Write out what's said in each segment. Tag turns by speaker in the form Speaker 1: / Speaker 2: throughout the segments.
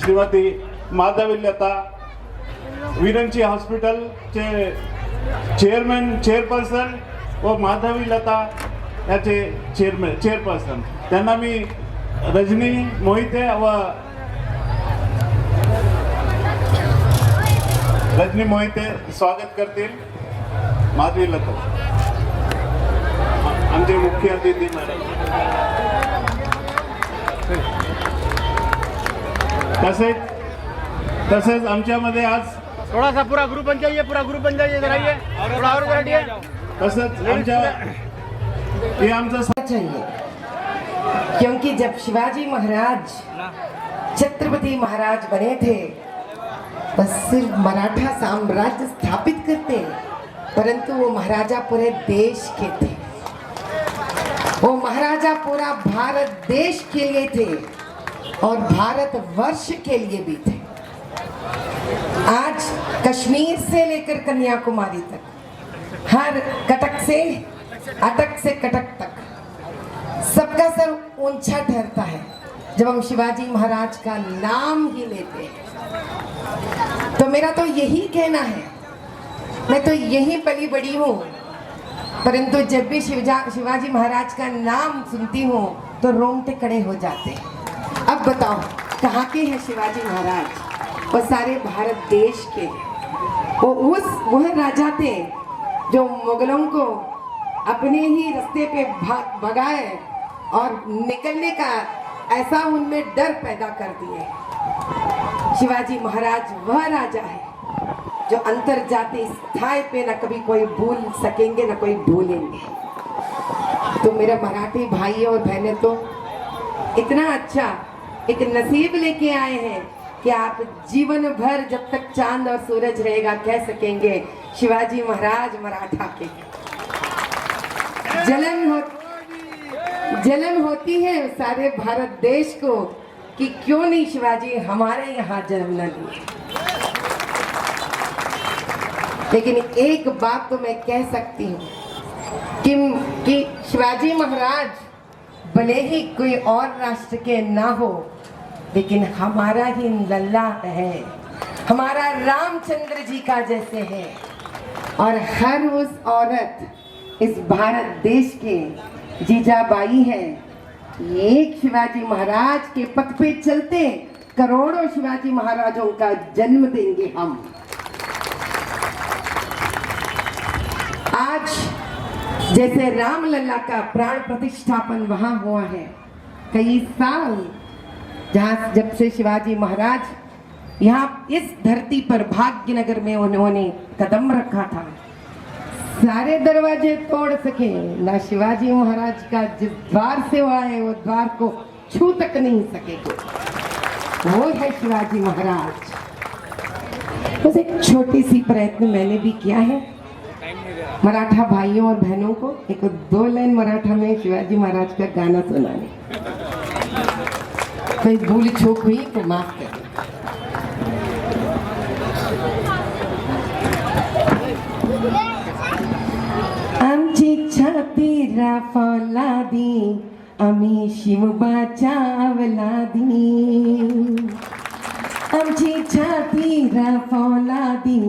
Speaker 1: Shrimati Madhavilatha Viranchi hospital चे chairperson व माधवीलता याचे चेअरपर्सन त्यांना मी रजनी मोहिते स्वागत करतील. माधवीलता आमचे मुख्य अतिथी मॅडम. तसेच आमच्यामध्ये आज
Speaker 2: थोड़ा सा पूरा ग्रुप बन जाइए, इधर आइए, थोड़ा और इधर हटिए.
Speaker 1: तसंच आमच्या हे आमचं
Speaker 3: चाहिए, क्योंकि जब शिवाजी महाराज छत्रपति महाराज बने थे बस सिर्फ मराठा साम्राज्य स्थापित करते, परंतु वो महाराजा पूरे देश के थे. वो महाराजा पूरा भारत देश के लिए थे और भारत वर्ष के लिए भी थे. आज कश्मीर से लेकर कन्याकुमारी तक, हर कटक से अटक से कटक तक सबका सर ऊंचा ठहरता है जब हम शिवाजी महाराज का नाम ही लेते हैं. तो मेरा तो यही कहना है, मैं तो यही पली बड़ी हूँ, परंतु जब भी शिवाजी महाराज का नाम सुनती हूँ तो रोंगटे खड़े हो जाते हैं. अब बताओ कहाँ के हैं शिवाजी महाराज? वो सारे भारत देश के. वह राजा थे जो मुगलों को अपने ही रास्ते पे भगाए और निकलने का ऐसा उनमें डर पैदा कर दिए. शिवाजी महाराज वह राजा है जो अंतरजातीय स्थाई पे न कभी कोई भूल सकेंगे न कोई भूलेंगे. तो मेरे मराठी भाई और बहनें तो इतना अच्छा एक नसीब लेके आए हैं कि आप जीवन भर जब तक चांद और सूरज रहेगा कह सकेंगे शिवाजी महाराज मराठा के. जलन होती है सारे भारत देश को कि क्यों नहीं शिवाजी हमारे यहाँ जन्म न लिए. लेकिन एक बात तो मैं कह सकती हूँ कि शिवाजी महाराज भले ही कोई और राष्ट्र के ना हो, लेकिन हमारा ही लल्ला है, हमारा रामचंद्र जी का जैसे है. और हर उस औरत इस भारत देश के जीजाबाई है. एक शिवाजी महाराज के पथ पे चलते करोड़ों शिवाजी महाराजों का जन्म देंगे हम. आज जैसे रामलला का प्राण प्रतिष्ठापन वहां हुआ है, कई साल जहाँ जब से शिवाजी महाराज यहाँ इस धरती पर भाग्यनगर में उन्होंने कदम रखा था, सारे दरवाजे तोड़ सके ना शिवाजी महाराज का जिस द्वार से हुआ है वो द्वार को छू तक नहीं सके. वो है शिवाजी महाराज. बस एक छोटी सी प्रयत्न मैंने भी किया है मराठा भाइयों और बहनों को एक 2 लाइन मराठा में शिवाजी महाराज का गाना सुनाने. कोई भूल चूक हुई तो माफ कर. आमची छाती राफौलादी आम्ही शिवबाच्या अवलादी. आमची छाती राफौलादी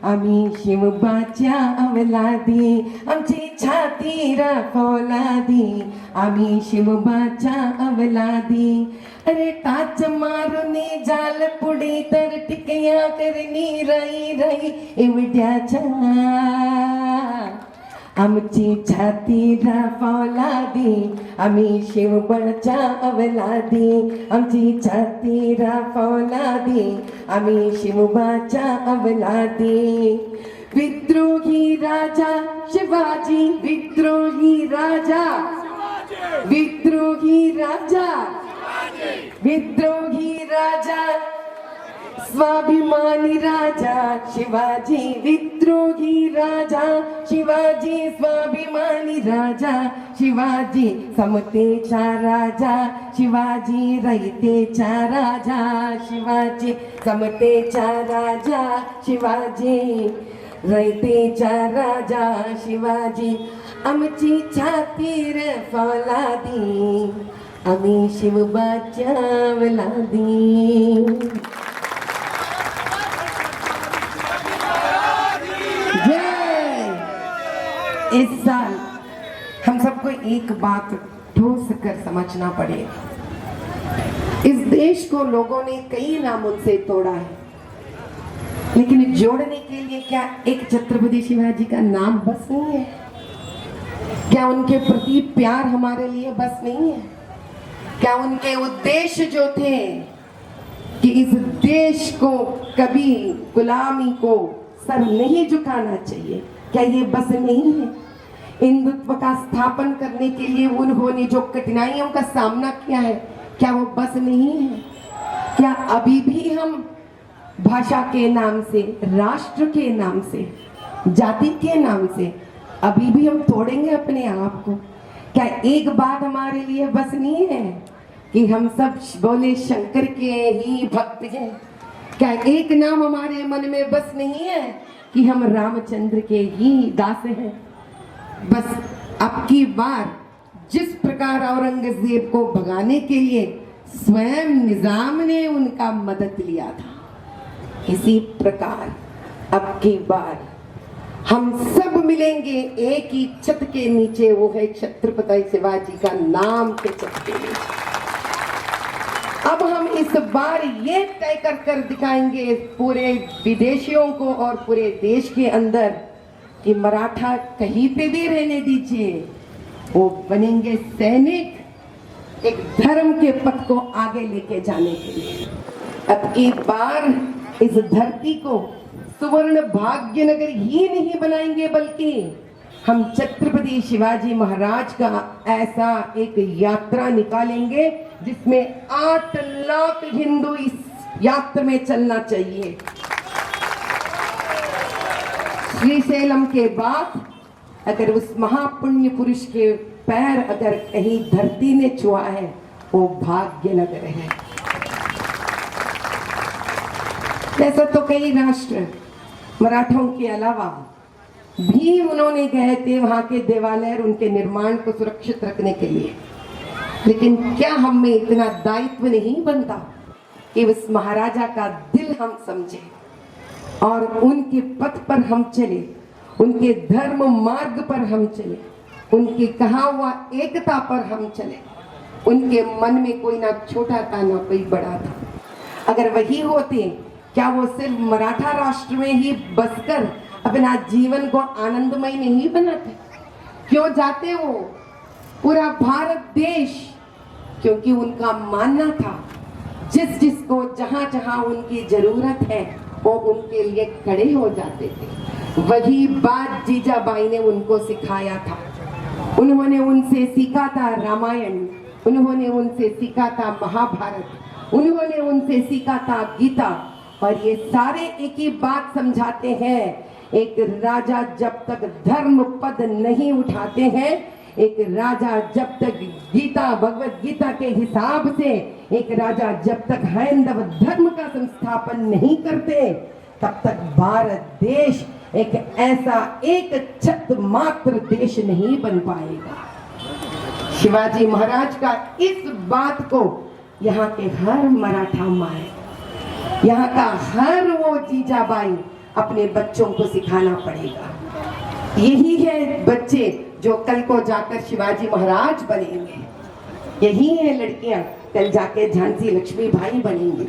Speaker 3: आम्ही शिवबाच्या अवलादी. आमची छाती राफौलादी आम्ही शिवबाच्या अवलादी. अरे टाच मारुनी जाल पुढे तर टिकया करनी राई राई एवढ्याच्या. आमची छाती राफौलादी आम्ही शिवबाच्या अवलादी. आमची छाती राफौलादी आम्ही शिवबाच्या अवलादी. विद्रोही राजा शिवाजी, विद्रोही राजा, विद्रोही राजा, विद्रोही राजा, स्वाभिमानी राजा शिवाजी. विद्रोही राजा शिवाजी, स्वाभिमानी राजा शिवाजी. समतेचा राजा शिवाजी, रयतेचा राजा शिवाजी. समतेचा राजा शिवाजी, रयतेचा राजा शिवाजी. आमची छाती राफौलादी आम्ही शिवबाच्या वलादी. जय. इस साल हम सबको एक बात ठोस कर समझना पड़ेगा. इस देश को लोगों ने कई नामों से तोड़ा है, लेकिन जोड़ने के लिए क्या एक छत्रपति शिवाजी का नाम बस नहीं है? क्या उनके प्रति प्यार हमारे लिए बस नहीं है? क्या उनके उद्देश्य जो थे कि इस देश को कभी गुलामी को सर नहीं झुकाना चाहिए, क्या ये बस नहीं है? हिंदुत्व का स्थापन करने के लिए उन्होंने जो कठिनाइयों का सामना किया है, क्या वो बस नहीं है? क्या अभी भी हम भाषा के नाम से, राष्ट्र के नाम से, जाति के नाम से अभी भी हम तोड़ेंगे अपने आप को? क्या एक बात हमारे लिए बस नहीं है कि हम सब बोले शंकर के ही भक्त हैं? क्या एक नाम हमारे मन में बस नहीं है कि हम रामचंद्र के ही दास हैं? बस अब की बार जिस प्रकार औरंगजेब को भगाने के लिए स्वयं निजाम ने उनका मदद लिया था, इसी प्रकार अब की बार हम सब मिलेंगे एक ही छत के नीचे, वो है छत्रपति शिवाजी का नाम के छत के नीचे. अब हम इस बार ये तय कर दिखाएंगे पूरे विदेशियों को और पूरे देश के अंदर कि मराठा कहीं पे भी रहने दीजिए, वो बनेंगे सैनिक एक धर्म के पथ को आगे लेके जाने के लिए. अब एक बार इस धरती को सुवर्ण भाग्य नगर ही नहीं बनाएंगे, बल्कि हम छत्रपति शिवाजी महाराज का ऐसा एक यात्रा निकालेंगे जिसमें 8 लाख हिंदू इस यात्रा में चलना चाहिए. श्रीशैलम के बाद अगर उस महापुण्य पुरुष के पैर अगर कहीं धरती ने छुआ है, वो भाग्य नगर है. ऐसा तो कई राष्ट्र मराठों के अलावा भी उन्होंने गए थे वहां के देवालय और उनके निर्माण को सुरक्षित रखने के लिए, लेकिन क्या हम में इतना दायित्व नहीं बनता कि उस महाराजा का दिल हम समझे और उनके पथ पर हम चले, उनके धर्म मार्ग पर हम चले, उनके कहा हुआ एकता पर हम चले. उनके मन में कोई ना छोटा था ना कोई बड़ा था. अगर वही होते, क्या वो सिर्फ मराठा राष्ट्र में ही बसकर अपना जीवन को आनंदमय नहीं बनाते? क्यों जाते वो पूरा भारत देश? क्योंकि उनका मानना था जिसको जहां जहां उनकी जरूरत है वो उनके लिए खड़े हो जाते थे. वही बात जीजाबाई ने उनको सिखाया था. उन्होंने उनसे सीखा था रामायण, उन्होंने उनसे सीखा था महाभारत, उन्होंने उनसे सीखा था गीता. और ये सारे एक ही बात समझाते हैं, एक राजा जब तक धर्म पद नहीं उठाते हैं, एक राजा जब तक गीता भगवत गीता के हिसाब से एक राजा जब तक हैंदव धर्म का संस्थापन नहीं करते, तब तक भारत देश एक ऐसा एक छत मात्र देश नहीं बन पाएगा. शिवाजी महाराज का इस बात को यहाँ के हर मराठा माए, यहाँ का हर वो जीजाबाई अपने बच्चों को सिखाना पड़ेगा. यही है बच्चे जो कल को जाकर शिवाजी महाराज बनेंगे. यही है लड़कियां कल जाके झांसी लक्ष्मी भाई बनेंगे.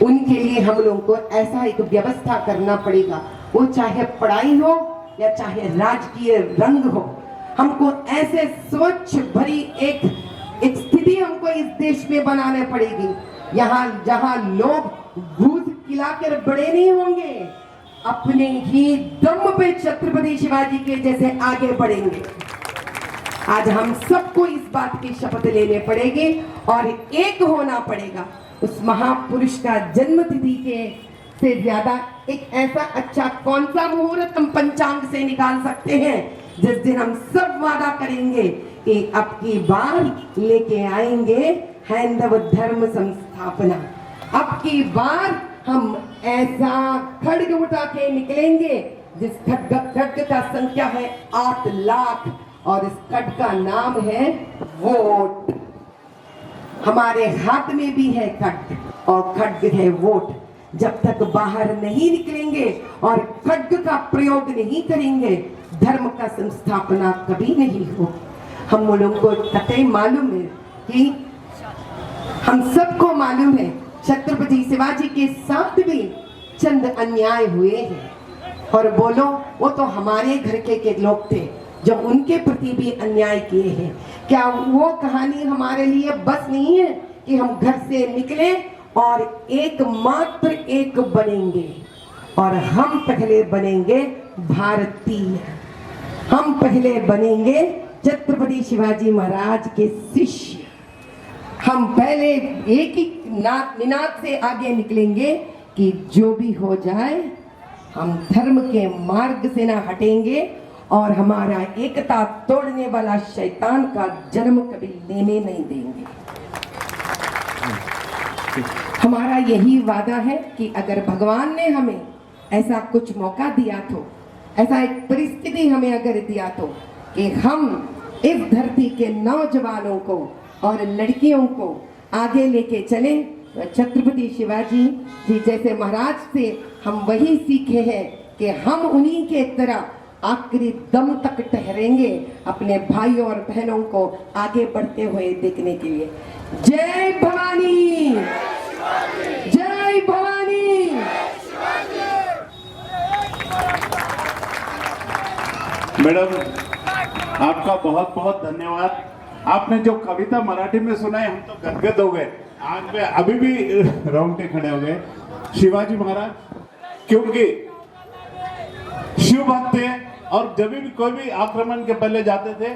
Speaker 3: उनके लिए हम लोगों को ऐसा एक व्यवस्था करना पड़ेगा, वो चाहे पढ़ाई हो या चाहे राजकीय रंग हो. हमको ऐसे स्वच्छ भरी एक स्थिति हमको इस देश में बनाने पड़ेगी, यहाँ जहाँ लोग घूस खिलाकर बड़े नहीं होंगे, अपने ही दम पे छत्रपति शिवाजी के जैसे आगे बढ़ेंगे. आज हम सबको इस बात की शपथ लेने पड़ेगी और एक होना पड़ेगा. उस महापुरुष का जन्म तिथि के से ज्यादा एक ऐसा अच्छा कौन सा मुहूर्त हम पंचांग से निकाल सकते हैं जिस दिन हम सब वादा करेंगे कि अब की बार लेके आएंगे हैंदव धर्म संस्थापना. अब की बार हम ऐसा खड्ग उठा के निकलेंगे जिस खड्ग का संख्या है 8 लाख और इस खड्ग का नाम है वोट. हमारे हाथ में भी है खड्ग और खड्ग है वोट। जब तक बाहर नहीं निकलेंगे और खड्ग का प्रयोग नहीं करेंगे, धर्म का संस्थापना कभी नहीं हो। हम लोगों को कतई मालूम है कि हम सबको मालूम है छत्रपति शिवाजी के साथ भी चंद अन्याय हुए हैं, और बोलो वो तो हमारे घर के लोग थे जो उनके प्रति भी अन्याय किए हैं। क्या वो कहानी हमारे लिए बस नहीं है कि हम घर से निकले और एकमात्र एक बनेंगे, और हम पहले बनेंगे भारतीय, हम पहले बनेंगे छत्रपति शिवाजी महाराज के शिष्य। हम पहले एक ही निनाद से आगे निकलेंगे कि जो भी हो जाए हम धर्म के मार्ग से ना हटेंगे और हमारा एकता तोड़ने वाला शैतान का जन्म कभी लेने नहीं देंगे। हमारा यही वादा है कि अगर भगवान ने हमें ऐसा कुछ मौका दिया तो, ऐसा एक परिस्थिति हमें अगर दिया तो, कि हम इस धरती के नौजवानों को और लड़कियों को आगे लेके चले, तो छत्रपति शिवाजी जी जैसे महाराज से हम वही सीखे हैं कि हम उन्हीं के तरह आखिरी दम तक ठहरेंगे अपने भाइयों और बहनों को आगे बढ़ते हुए देखने के लिए। जय भवानी, जय भवानी।
Speaker 1: मैडम आपका बहुत बहुत धन्यवाद। आपने जो कविता मराठी में सुनाई हम तो गदगद हो गए, आज में अभी भी रोंगटे खड़े हो गए। शिवाजी महाराज क्योंकि शिव भक्त थे और जब भी कोई भी आक्रमण के पहले जाते थे